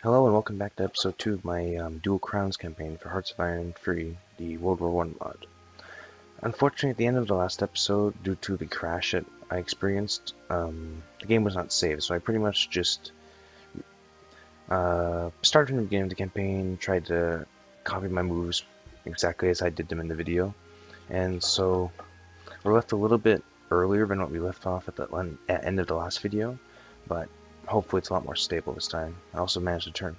Hello and welcome back to episode 2 of my Dual Crowns campaign for Hearts of Iron 3, the World War I mod. Unfortunately, at the end of the last episode, due to the crash that I experienced, the game was not saved, so I pretty much just started from the beginning of the campaign, tried to copy my moves exactly as I did them in the video, and so we're left a little bit earlier than what we left off at the end of the last video, but hopefully it's a lot more stable this time. I also managed to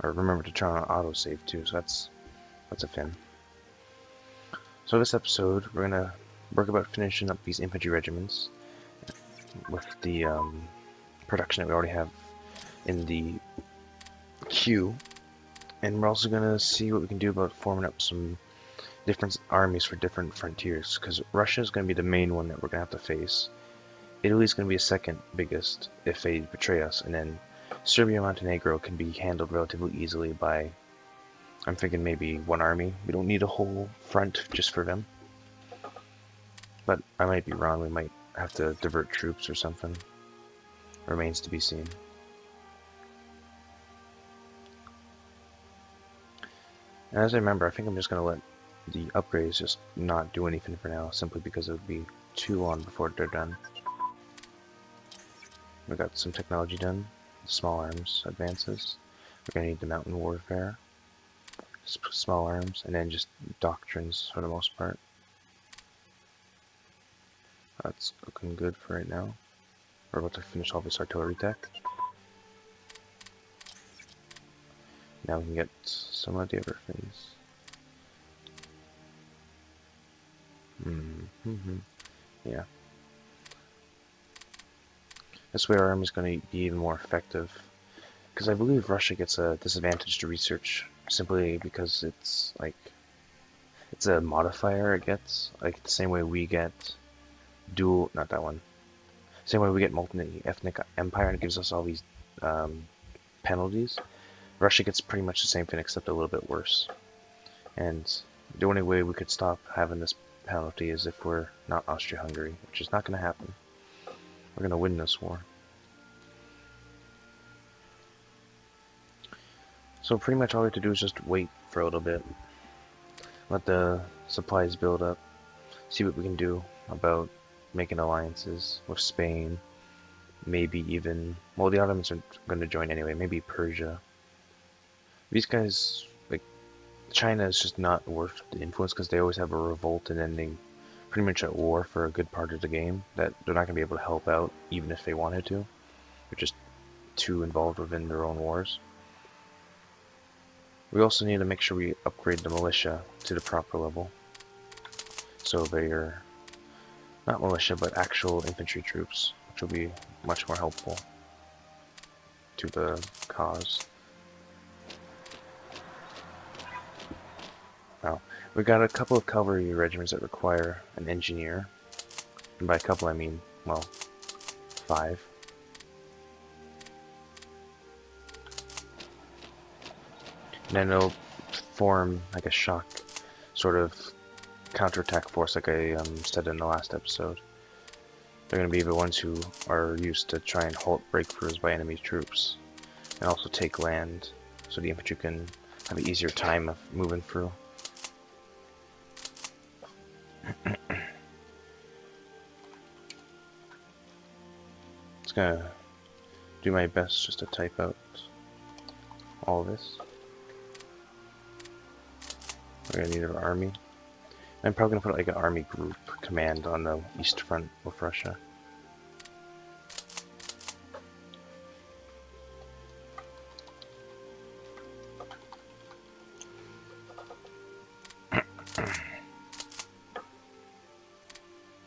remember to turn on autosave too, so that's a fin. So this episode, we're gonna work about finishing up these infantry regiments with the production that we already have in the queue, and we're also gonna see what we can do about forming up some different armies for different frontiers, because Russia is gonna be the main one that we're gonna have to face. Italy's gonna be a second biggest if they betray us, and then Serbia and Montenegro can be handled relatively easily by, I'm thinking maybe one army. We don't need a whole front just for them. But I might be wrong, we might have to divert troops or something. Remains to be seen. And as I remember, I think I'm just going to let the upgrades just not do anything for now, simply because it would be too long before they're done. We got some technology done, small arms advances. We're going to need the mountain warfare, small arms, and then just doctrines for the most part. That's looking good for right now. We're about to finish all this artillery tech. Now we can get some of the other things. Yeah. This way our army is going to be even more effective. Because I believe Russia gets a disadvantage to research simply because it's a modifier it gets. Like the same way we get not that one. Same way we get multi-ethnic empire and it gives us all these penalties. Russia gets pretty much the same thing except a little bit worse. And the only way we could stop having this penalty is if we're not Austria-Hungary, which is not going to happen. We're going to win this war. So pretty much all we have to do is just wait for a little bit. Let the supplies build up. See what we can do about making alliances with Spain. Maybe even, well, the Ottomans are going to join anyway. Maybe Persia. These guys, like, China is just not worth the influence because they always have a revolt and then they pretty much at war for a good part of the game that they're not going to be able to help out even if they wanted to. They're just too involved within their own wars. We also need to make sure we upgrade the militia to the proper level. So they're not militia, but actual infantry troops, which will be much more helpful to the cause. Now, we've got a couple of cavalry regiments that require an engineer. And by a couple, I mean, well, 5. And then they'll form like a shock sort of counterattack force like I said in the last episode. They're going to be the ones who are used to try and halt breakthroughs by enemy troops. And also take land so the infantry can have an easier time of moving through. Just gonna do my best just to type out all of this. We're gonna need an army. I'm probably gonna put like an army group command on the east front with Russia.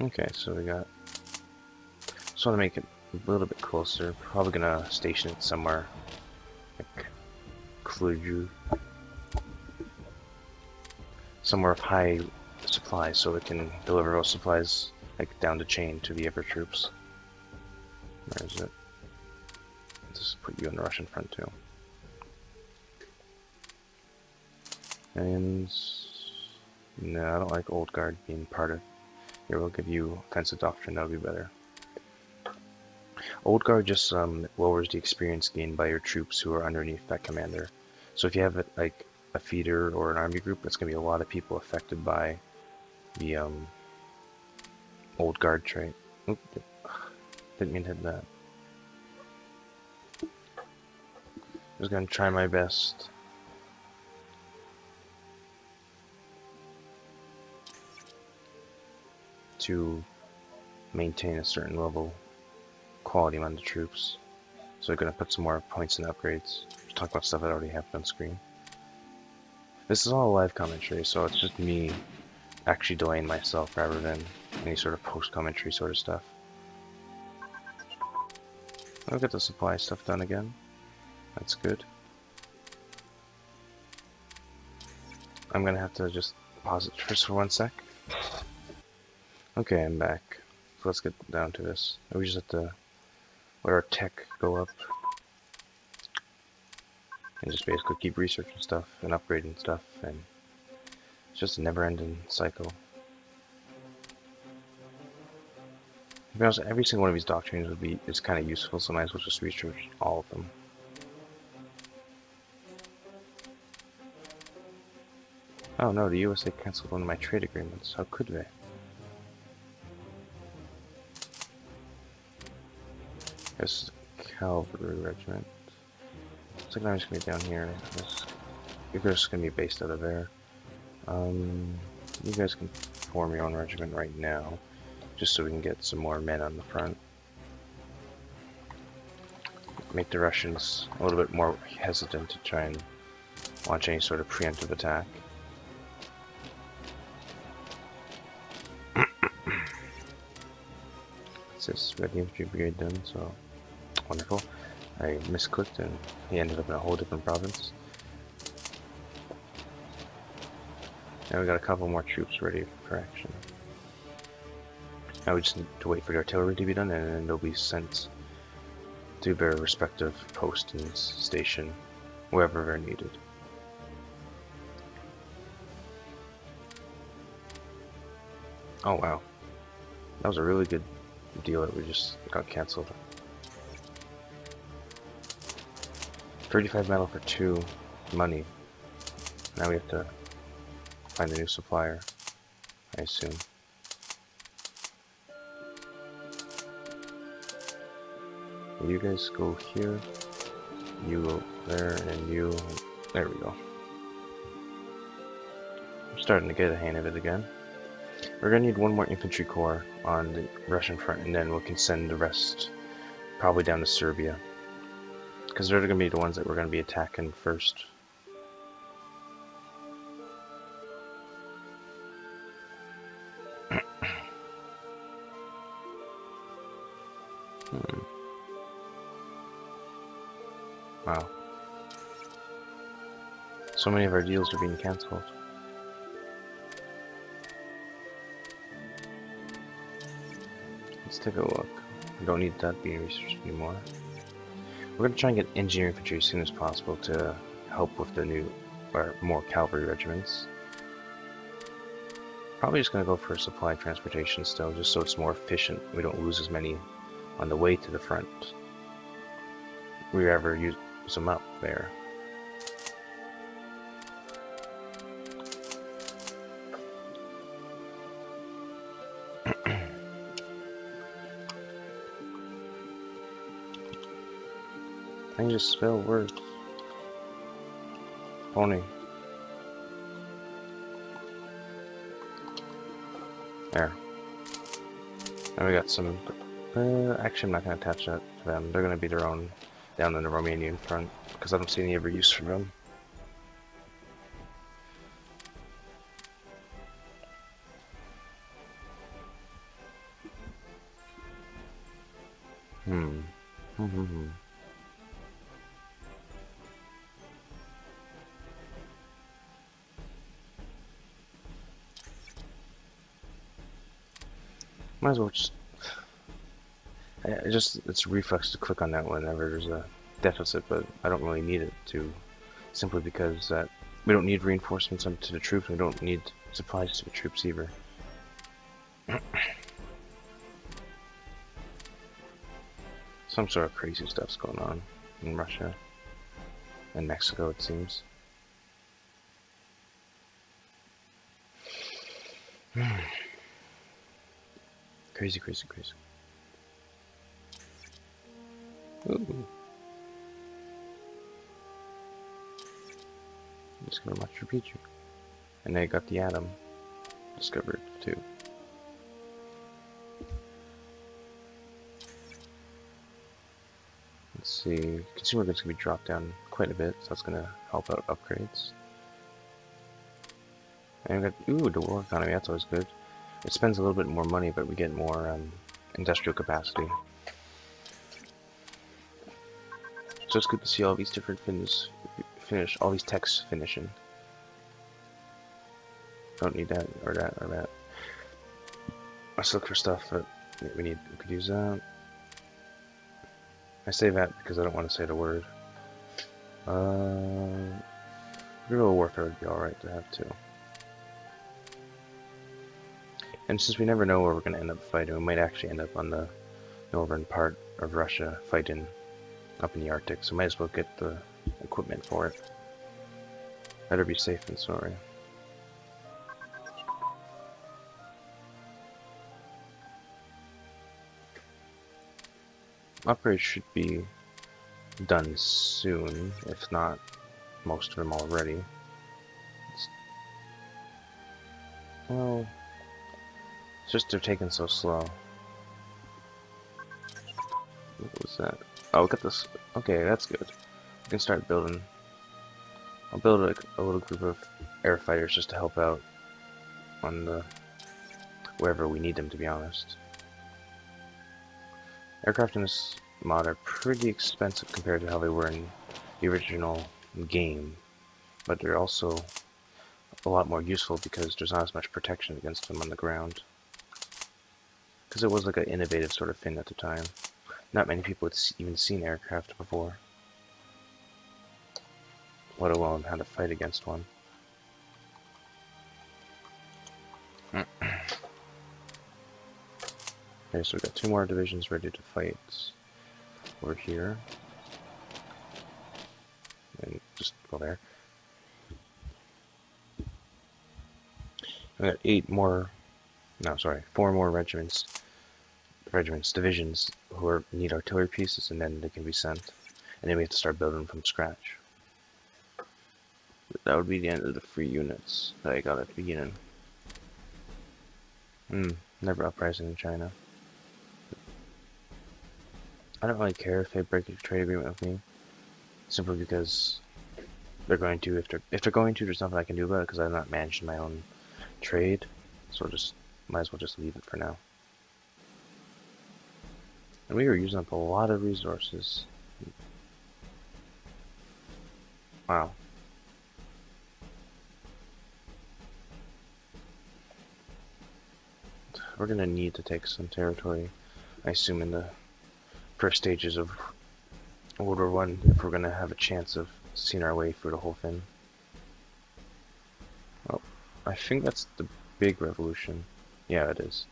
Okay, so we got. Just want to make it a little bit closer. Probably gonna station it somewhere like Cluj, somewhere of high supplies, so it can deliver those supplies like down the chain to the other troops. Where is it? Just put you on the Russian front too. And no, I don't like Old Guard being part of. Here, we'll give you offensive doctrine. That'll be better. Old Guard just lowers the experience gained by your troops who are underneath that commander. So if you have like a feeder or an army group, that's going to be a lot of people affected by the Old Guard trait. Oop, didn't mean to hit that. Just going to try my best. To maintain a certain level quality among the troops. So we're going to put some more points in upgrades. Just talk about stuff that already happened on screen. This is all live commentary, so it's just me actually delaying myself rather than any sort of post-commentary sort of stuff. I'll get the supply stuff done again. That's good. I'm going to have to just pause it just for 1 sec. Okay, I'm back. So let's get down to this. We just have to let our tech go up. And just basically keep researching stuff and upgrading stuff, and it's just a never-ending cycle. To be honest, every single one of these doctrines is kind of useful, so I might as well just research all of them. Oh no, the USA canceled one of my trade agreements. How could they? This is a cavalry regiment. Looks like I'm just gonna be down here. You're just gonna be based out of there. You guys can form your own regiment right now, just so we can get some more men on the front. Make the Russians a little bit more hesitant to try and launch any sort of preemptive attack. It says Ready Infantry Brigade done, so wonderful. I misclicked and he ended up in a whole different province. Now we got a couple more troops ready for action. Now we just need to wait for the artillery to be done, and then they'll be sent to their respective post and station, wherever they're needed. Oh wow, that was a really good deal that we just got cancelled. 35 metal for 2 money. Now we have to find a new supplier, I assume. You guys go here, you go there, and you... There we go. I'm starting to get a hang of it again. We're going to need one more infantry corps on the Russian front, and then we can send the rest probably down to Serbia. Because they're going to be the ones that we're going to be attacking first. Wow. So many of our deals are being cancelled. Let's take a look. We don't need that being researched anymore. We're going to try and get engineer infantry as soon as possible to help with the new, or more cavalry regiments. Probably just going to go for supply transportation still, just so it's more efficient. We don't lose as many on the way to the front. We ever use them up there. I can just spell words. Pony. There. And we got some... actually, I'm not going to attach that to them. They're going to be their own down in the Romanian front, because I don't see any ever use for them. Might as well just... it's a reflex to click on that whenever there's a deficit, but I don't really need it to, simply because that we don't need reinforcements to the troops, we don't need supplies to the troops either. So Some sort of crazy stuff's going on in Russia and Mexico, it seems. Crazy, crazy, crazy. Ooh. Discovered Machu Picchu. And they got the atom discovered too. Let's see, consumer goods can be dropped down quite a bit, so that's gonna help out upgrades. And we got, ooh, the war economy, that's always good. It spends a little bit more money, but we get more industrial capacity. So it's good to see all these different all these techs finishing. Don't need that, or that, or that. Let's look for stuff that we could use that. I say that because I don't want to say the word. Guerrilla warfare would be alright to have too. And since we never know where we're going to end up fighting, we might actually end up on the northern part of Russia fighting up in the Arctic, so might as well get the equipment for it. Better be safe than sorry. Upgrades should be done soon, if not most of them already. Well, it's just they're taking so slow. What was that? Oh, we got this. Okay, that's good. We can start building. I'll build like a little group of air fighters just to help out on the wherever we need them, to be honest. Aircraft in this mod are pretty expensive compared to how they were in the original game, but they're also a lot more useful because there's not as much protection against them on the ground. Because it was like an innovative sort of thing at the time. Not many people had even seen aircraft before, let alone how to fight against one. Okay, so we've got 2 more divisions ready to fight. We're here. And just go there. We got 4 more divisions who need artillery pieces, and then they can be sent. And then we have to start building from scratch. That would be the end of the free units that I got at the beginning. Never uprising in China. I don't really care if they break a trade agreement with me, simply because they're going to. If they're going to, there's nothing I can do about it because I'm not managing my own trade. So just might as well just leave it for now. And we were using up a lot of resources. Wow. We're gonna need to take some territory, I assume, in the first stages of World War I, if we're gonna have a chance of seeing our way through the whole thing. Oh, I think that's the big revolution. Yeah, it is.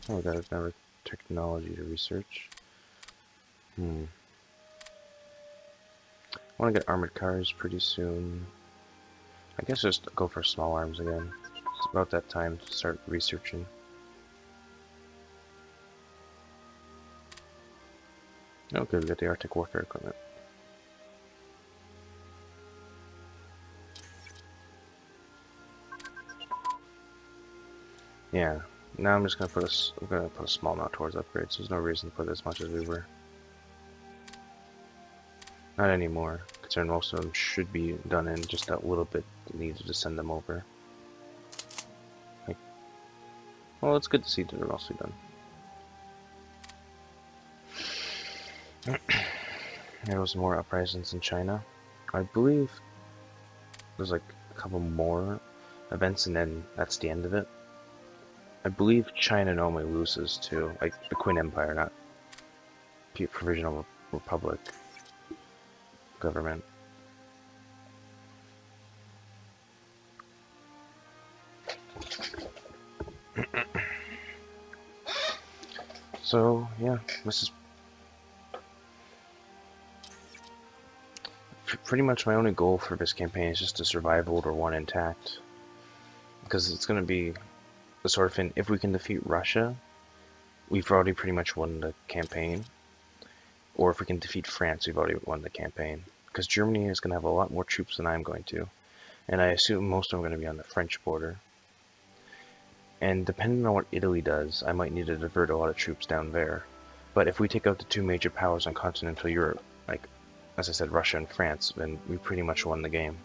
Oh, we got another technology to research. I want to get armored cars pretty soon. I guess just go for small arms again. It's about that time to start researching. Oh, good, we got the Arctic warfare equipment. Yeah, now I'm just gonna put a small amount towards upgrades. There's no reason to put as much as we were. Not anymore, considering most of them should be done in just that little bit needed to send them over. Well, it's good to see that they're mostly done. There was more uprisings in China. I believe there's like a couple more events and then that's the end of it. I believe China normally loses to, like, the Qin Empire, not Provisional Republic government. So yeah, this is pretty much my only goal for this campaign is just to survive World War One intact, because it's going to be the sort of thing. If we can defeat Russia, we've already pretty much won the campaign. Or if we can defeat France, we've already won the campaign. Because Germany is going to have a lot more troops than I'm going to. And I assume most of them are going to be on the French border. And depending on what Italy does, I might need to divert a lot of troops down there. But if we take out the two major powers on continental Europe, like, as I said, Russia and France, then we pretty much won the game.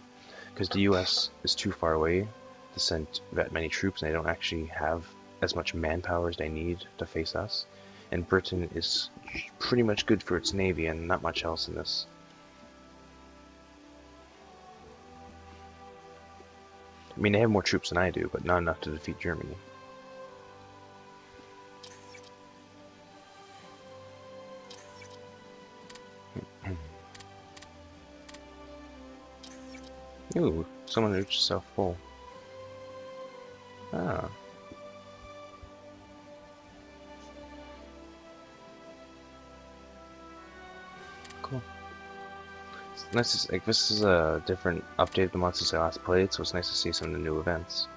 Because the US is too far away to send that many troops, and they don't actually have as much manpower as they need to face us. And Britain is pretty much good for its navy and not much else in this. I mean, they have more troops than I do, but not enough to defeat Germany. Ooh, someone reached South Pole. Ah. Cool. It's nice to see, like, this is a different update than once since I last played, so it's nice to see some of the new events.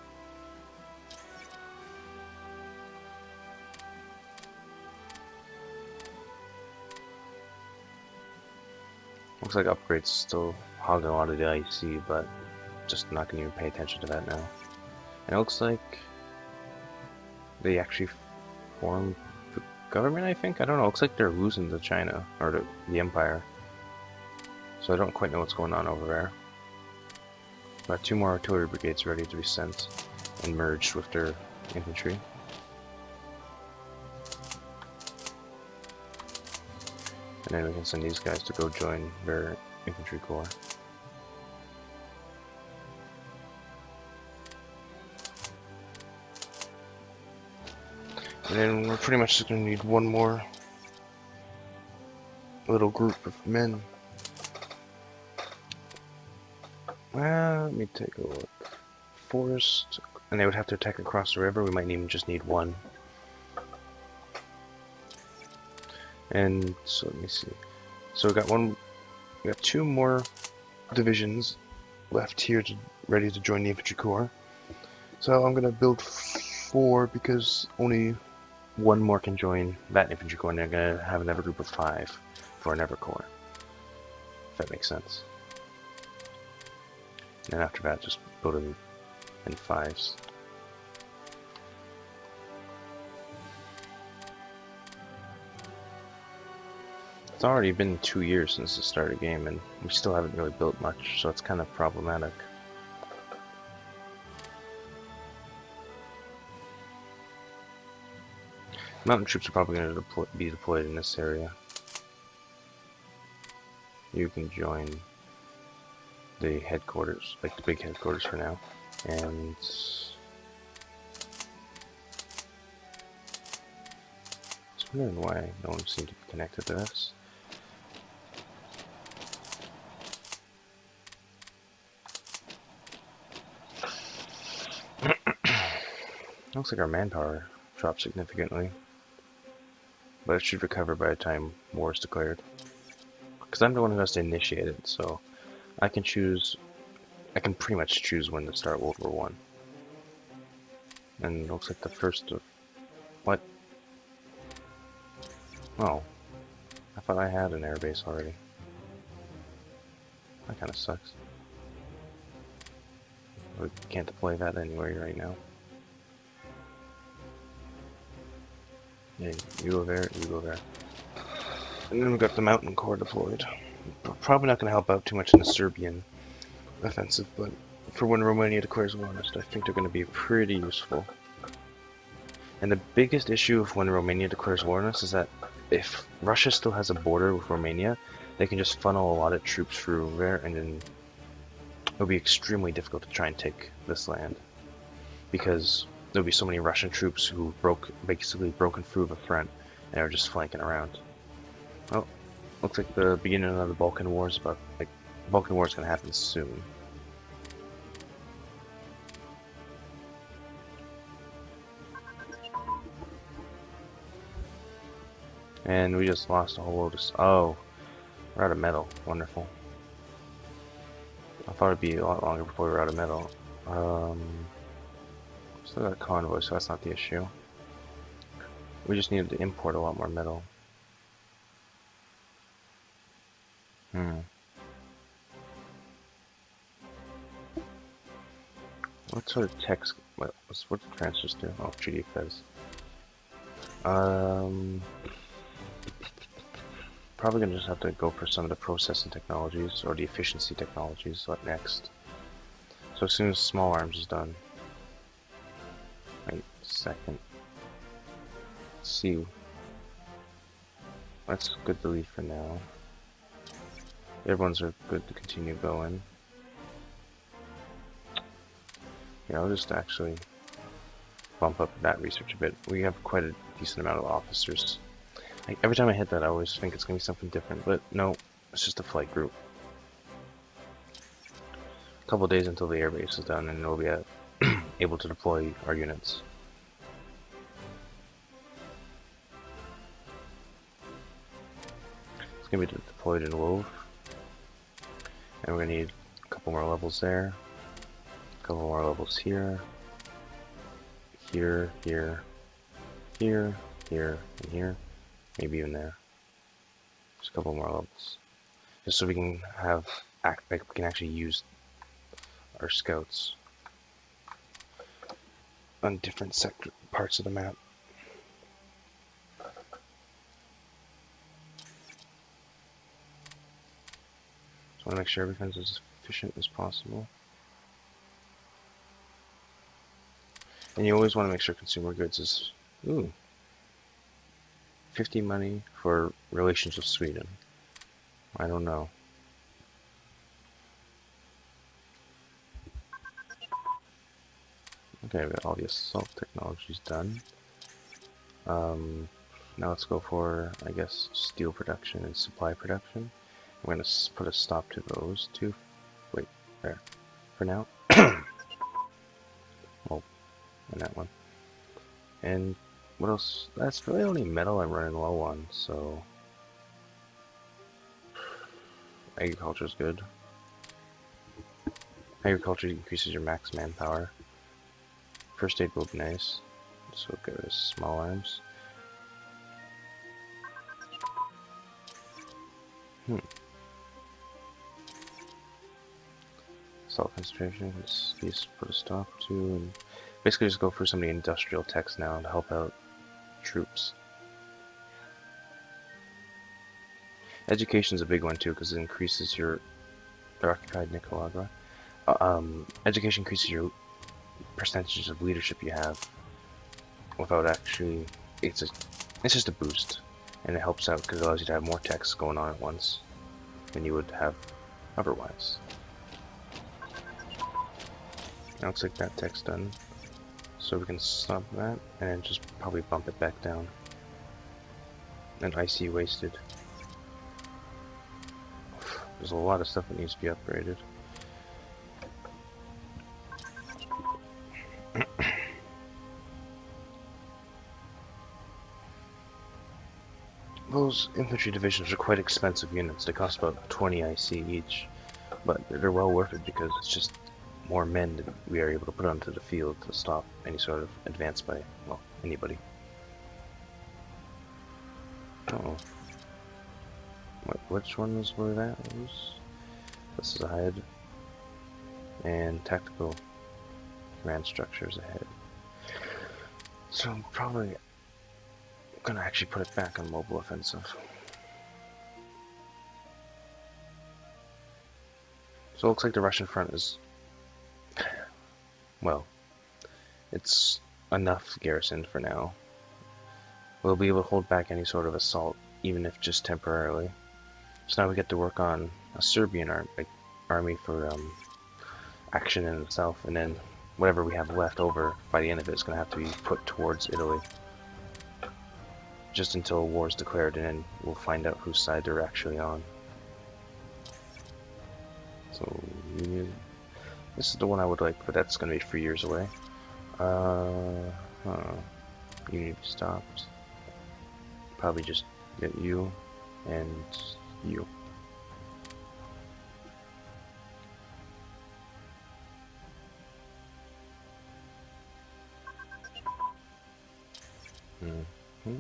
Looks like upgrades still hogging a lot of the IC, but just not gonna even pay attention to that now. And it looks like they actually formed the government, I think? I don't know, it looks like they're losing to China, or the Empire. So I don't quite know what's going on over there. Got 2 more artillery brigades ready to be sent and merged with their infantry. And then we can send these guys to go join their infantry corps. And then we're pretty much just going to need one more little group of men. Let me take a look. Forest, and they would have to attack across the river. We might even just need one. And so let me see. So we got 2 more divisions left here ready to join the infantry corps. So I'm gonna build 4 because only 1 more can join that infantry corps, and they're gonna have another group of 5 for another corps. If that makes sense. And after that, just build them in 5s. It's already been 2 years since the start of the game, and we still haven't really built much, so it's kind of problematic. Mountain troops are probably going to be deployed in this area. You can join the headquarters, like the big headquarters for now, and I was wondering why no one seemed to be connected to this. Looks like our manpower dropped significantly, but it should recover by the time war is declared. Because I'm the one who has to initiate it, so I can pretty much choose when to start World War One. And it looks like the first of... What? Oh. I thought I had an airbase already. That kind of sucks. We can't deploy that anywhere right now. Yeah, you go there, you go there. And then we got the Mountain Corps deployed. Probably not going to help out too much in the Serbian offensive, but for when Romania declares war on us, I think they're going to be pretty useful. And the biggest issue of when Romania declares war on us is that if Russia still has a border with Romania, they can just funnel a lot of troops through there, and then it'll be extremely difficult to try and take this land. Because there'll be so many Russian troops who basically broken through the front and are just flanking around. Oh, looks like the beginning of the Balkan War is Balkan War is going to happen soon. And we just lost a whole load of... Oh, we're out of metal. Wonderful. I thought it'd be a lot longer before we were out of metal. Still got a convoy, so that's not the issue. We just needed to import a lot more metal. What sort of text? What do transfers do? Oh, treaty fez. Probably gonna just have to go for some of the processing technologies or the efficiency technologies next. So as soon as small arms is done. Wait a second. Let's see. That's good to leave for now. The other ones are good to continue going. Yeah, I'll just actually bump up that research a bit. We have quite a decent amount of officers. Like, every time I hit that, I always think it's going to be something different, but no, it's just a flight group. A couple days until the airbase is done, and we'll be able to deploy our units. It's going to be deployed in Wove, and we're going to need a couple more levels there, a couple more levels here, here, here, here, here, and here. Maybe even there. Just a couple more levels, just so we can have we can actually use our scouts on different parts of the map. So I want to make sure everything's as efficient as possible. And you always want to make sure consumer goods is 50 money for relations with Sweden. I don't know. Okay, we got all the assault technologies done. Now let's go for, I guess, steel production and supply production. We're going to put a stop to those two. Wait, there. For now. Oh, and that one. And what else? That's really only metal I'm running low on, so agriculture is good. Agriculture increases your max manpower. First aid will be nice. So go to small arms. Salt concentration. Let's put a stop to, and basically just go for some of the industrial techs now to help out troops. Education is a big one too, because it increases your... They're occupied Nicaragua. Education increases your percentages of leadership you have without actually... It's just a boost, and it helps out because it allows you to have more techs going on at once than you would have otherwise. Now looks like that tech's done, so we can stop that and then just probably bump it back down. And IC wasted. There's a lot of stuff that needs to be upgraded. Those infantry divisions are quite expensive units. They cost about 20 IC each, but they're well worth it because it's just more men that we are able to put onto the field to stop any sort of advance by, well, anybody. Uh-oh. Which ones were that? This is ahead. And tactical command structures ahead. So I'm probably gonna actually put it back on mobile offensive. So it looks like the Russian front is, well, it's enough garrisoned for now. We'll be able to hold back any sort of assault, even if just temporarily. So now we get to work on a Serbian army for action in the south, and then whatever we have left over by the end of it is going to have to be put towards Italy. Just until war is declared, and then we'll find out whose side they're actually on. So, this is the one I would like, but that's going to be 3 years away. Unity stopped. Probably just Get you and you. Mm-hmm.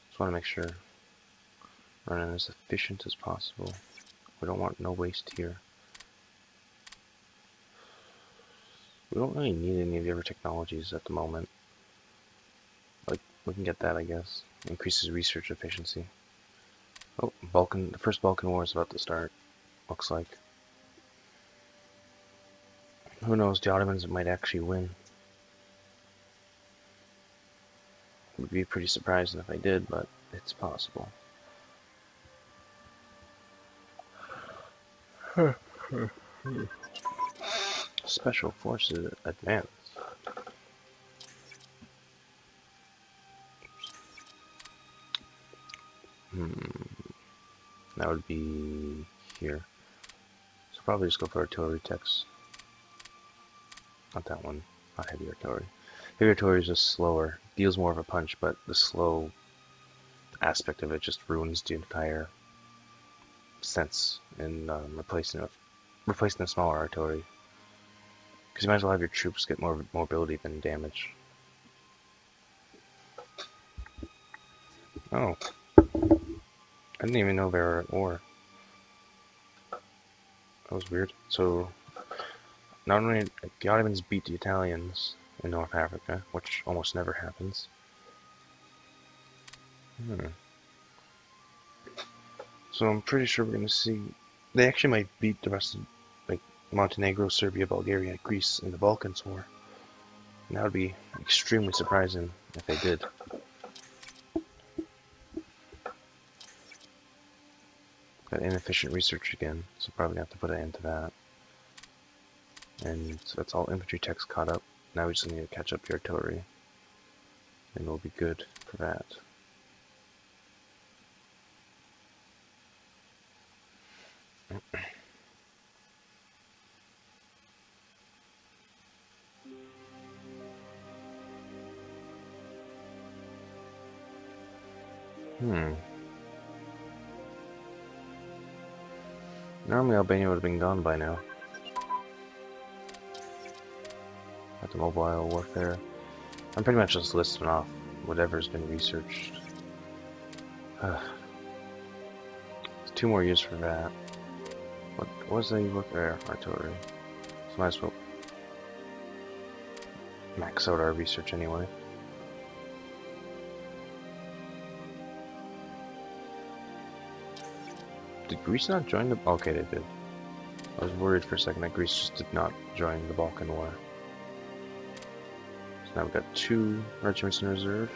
Just want to make sure running as efficient as possible. We don't want no waste here. We don't really need any of the other technologies at the moment. Like, we can get that, I guess. Increases research efficiency. Oh, the first Balkan War is about to start, looks like. Who knows, the Ottomans might actually win. Would be pretty surprising if they did, but it's possible. Special Forces advance. That would be here. So probably just go for artillery techs. Not that one. Not heavy artillery. Heavy artillery is just slower. Deals more of a punch, but the slow aspect of it just ruins the entire sense in replacing the smaller artillery. Because you might as well have your troops get more mobility than damage. Oh. I didn't even know they were at war. That was weird. So, not only the Ottomans beat the Italians in North Africa, which almost never happens. So I'm pretty sure we're gonna see. They actually might beat the rest of, like, Montenegro, Serbia, Bulgaria, Greece in the Balkans war. And that would be extremely surprising if they did. Got inefficient research again, so probably have to put an end to that. And so that's all infantry techs caught up. Now we just need to catch up the artillery. And we'll be good for that. Normally Albania would have been gone by now. At the mobile warfare. I'm pretty much just listing off whatever's been researched. It's 2 more years for that. What was the work there? Artillery. So might as well max out our research anyway. Did Greece not join the... Okay, they did. I was worried for a second that Greece just did not join the Balkan War. So now we've got 2 regiments in reserve.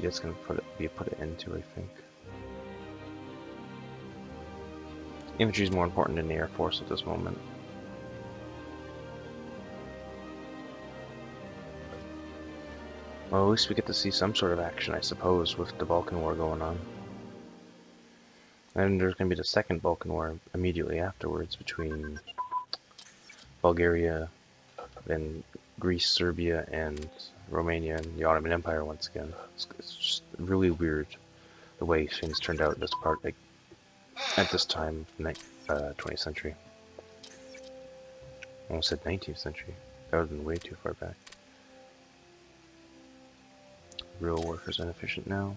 It's gonna put it into, I think. Infantry is more important than the Air Force at this moment. Well, at least we get to see some sort of action, I suppose, with the Balkan War going on. And there's going to be the second Balkan War immediately afterwards between Bulgaria, then Greece, Serbia, and Romania, and the Ottoman Empire once again. It's just really weird the way things turned out at this part, like, at this time of the 20th century. I almost said 19th century. That would have been way too far back. Real workers inefficient now.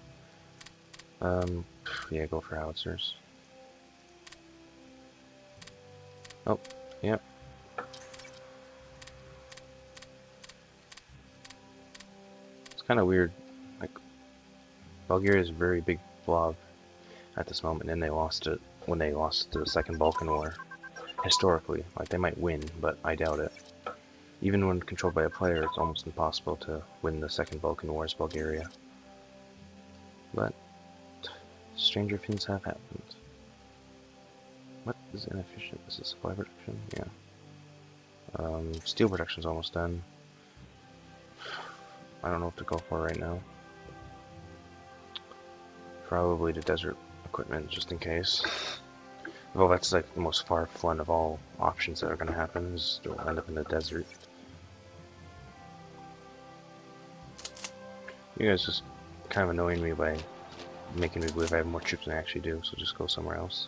Yeah, go for howitzers. Oh, yep. It's kind of weird. Like, Bulgaria is a very big blob at this moment, and they lost it when they lost the Second Balkan War. Historically, like, they might win, but I doubt it. Even when controlled by a player, it's almost impossible to win the Second Balkan War as Bulgaria. But stranger things have happened. What is inefficient? Is it supply production? Yeah. Steel production's almost done. I don't know what to go for right now. Probably the desert equipment just in case. Well, that's like the most far-flung of all options that are going to happen, is we'll end up in the desert. You guys just kind of annoying me by making me believe I have more troops than I actually do, so just go somewhere else.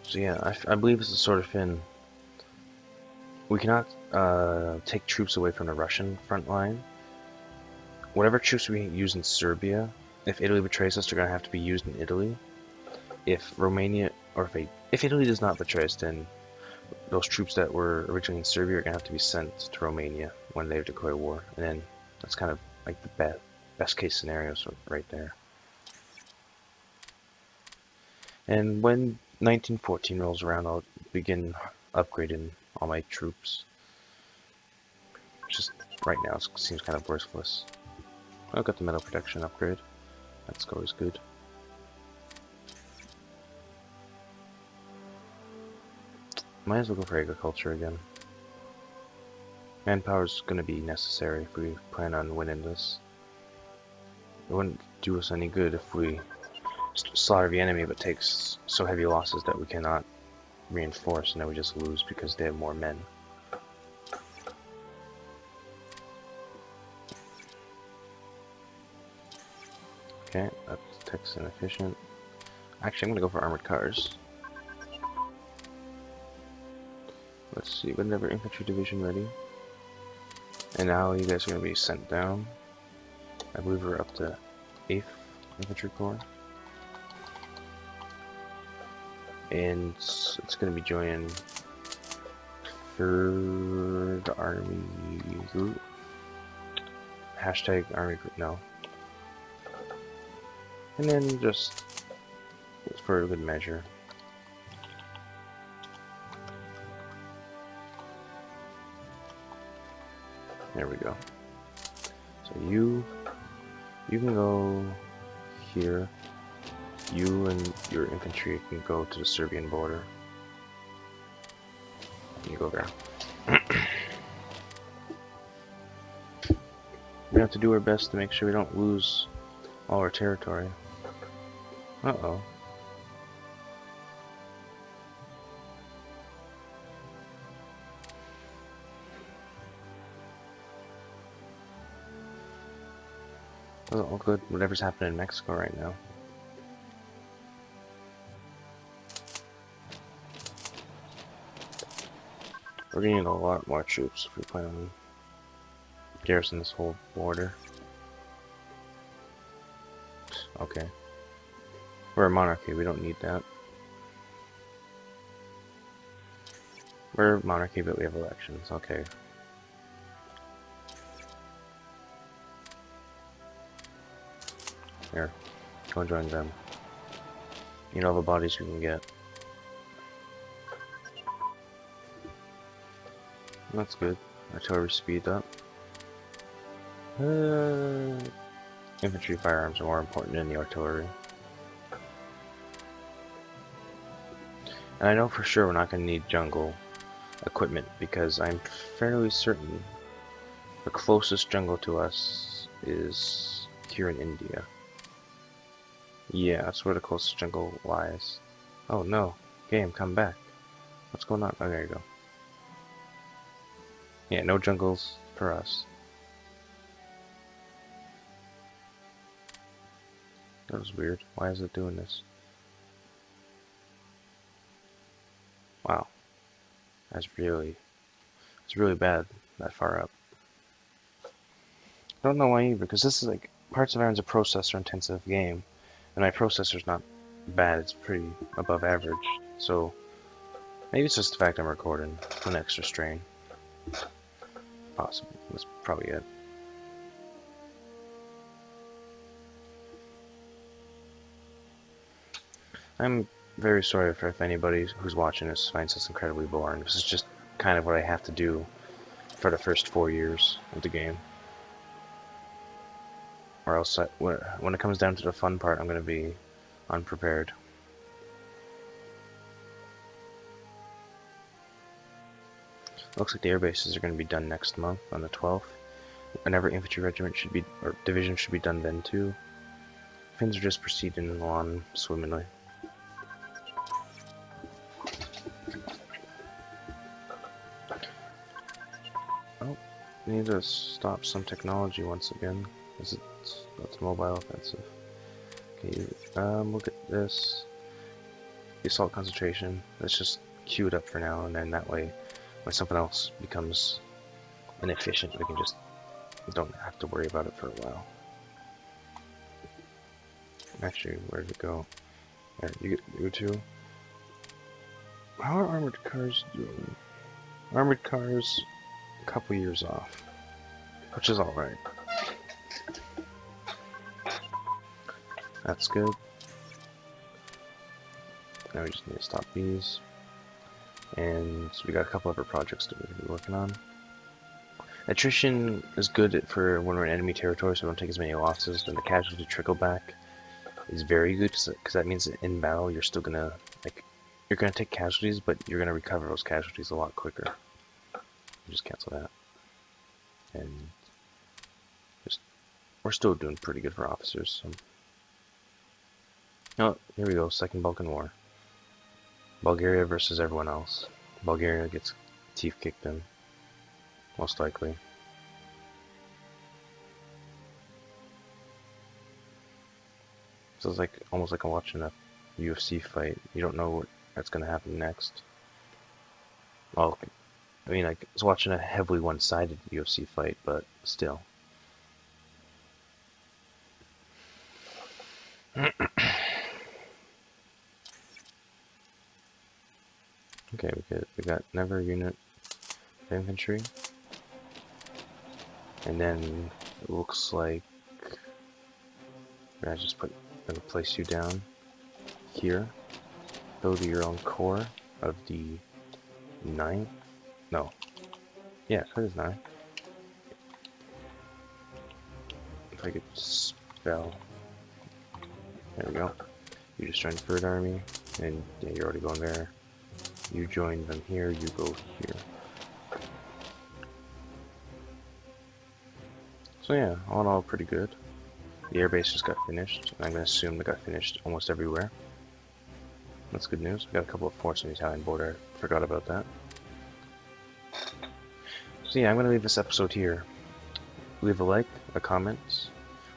So yeah, I believe it's the sort of thing. We cannot take troops away from the Russian front line. Whatever troops we use in Serbia, if Italy betrays us, they're going to have to be used in Italy. If Romania, or if Italy does not betray us, then those troops that were originally in Serbia are going to have to be sent to Romania when they declare war. And then that's kind of like the best case scenarios right there. And when 1914 rolls around, I'll begin upgrading all my troops. Just right now, it seems kind of worthless. I've got the metal protection upgrade. That's always good. Might as well go for agriculture again. Manpower is going to be necessary if we plan on winning this. It wouldn't do us any good if we slaughter the enemy but takes so heavy losses that we cannot reinforce, and then we just lose because they have more men. Okay, that's text inefficient. Actually, I'm gonna go for armored cars. Let's see, whenever infantry division ready. And now you guys are gonna be sent down. I believe we're up to 8th Infantry Corps. And it's going to be joining 3rd Army Group. Hashtag Army Group, no. And then just for a good measure. There we go. So you can go here. You and your infantry can go to the Serbian border. You go there. We have to do our best to make sure we don't lose all our territory. Uh-oh. Doesn't look good, whatever's happening in Mexico right now. We're gonna need a lot more troops if we plan on garrison this whole border. Okay. We're a monarchy, we don't need that. We're a monarchy, but we have elections, okay. Here, go join them. Need all the bodies we can get. That's good. Artillery speed up. Infantry firearms are more important than the artillery. And I know for sure we're not going to need jungle equipment because I'm fairly certain the closest jungle to us is here in India. Yeah, that's where the closest jungle lies. Oh no, game, come back. What's going on? Oh, there you go. Yeah, no jungles for us. That was weird. Why is it doing this? Wow. It's really bad that far up. I don't know why either, because this is like, Parts of Iron's a processor intensive game, and my processor's not bad, it's pretty above average, so maybe it's just the fact I'm recording an extra strain. Possible. That's probably it. I'm very sorry if anybody who's watching this finds this incredibly boring. This is just kind of what I have to do for the first 4 years of the game. Or else, when it comes down to the fun part, I'm going to be unprepared. Looks like the air bases are going to be done next month on the 12th. Another infantry regiment should be, or division should be done then too. Things are just proceeding along swimmingly. Oh, we need to stop some technology once again. That's mobile offensive. Okay, look at this. The assault concentration. Let's just queue it up for now, and then that way, when something else becomes inefficient, we can just don't have to worry about it for a while. Actually, where did it go? There, you two. How are armored cars doing? Armored cars, a couple years off, which is alright. That's good. Now we just need to stop these. And we got a couple other projects that we're going to be working on. Attrition is good for when we're in enemy territory, so we don't take as many losses. And the casualty trickle back is very good, because that means that in battle you're still going to, like, you're going to take casualties, but you're going to recover those casualties a lot quicker. Just cancel that. And just, we're still doing pretty good for officers. So. Oh, here we go, Second Balkan War. Bulgaria versus everyone else. Bulgaria gets teeth kicked in, most likely. So it's like almost like I'm watching a UFC fight. You don't know what's going to happen next. Well, I mean, like, it's watching a heavily one-sided UFC fight, but still. Okay, we got another unit of infantry, and then it looks like I just gonna place you down here. Build your own corps of the 9th. No, yeah, that is 9. If I could spell, there we go. You just joined the 3rd Army, and yeah, you're already going there. You join them here, you go here. So yeah, all in all, pretty good. The airbase just got finished, and I'm going to assume it got finished almost everywhere. That's good news. We got a couple of forts on the Italian border. Forgot about that. So yeah, I'm going to leave this episode here. Leave a like, a comment,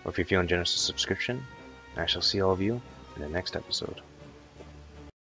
or if you're feeling generous, a subscription. I shall see all of you in the next episode.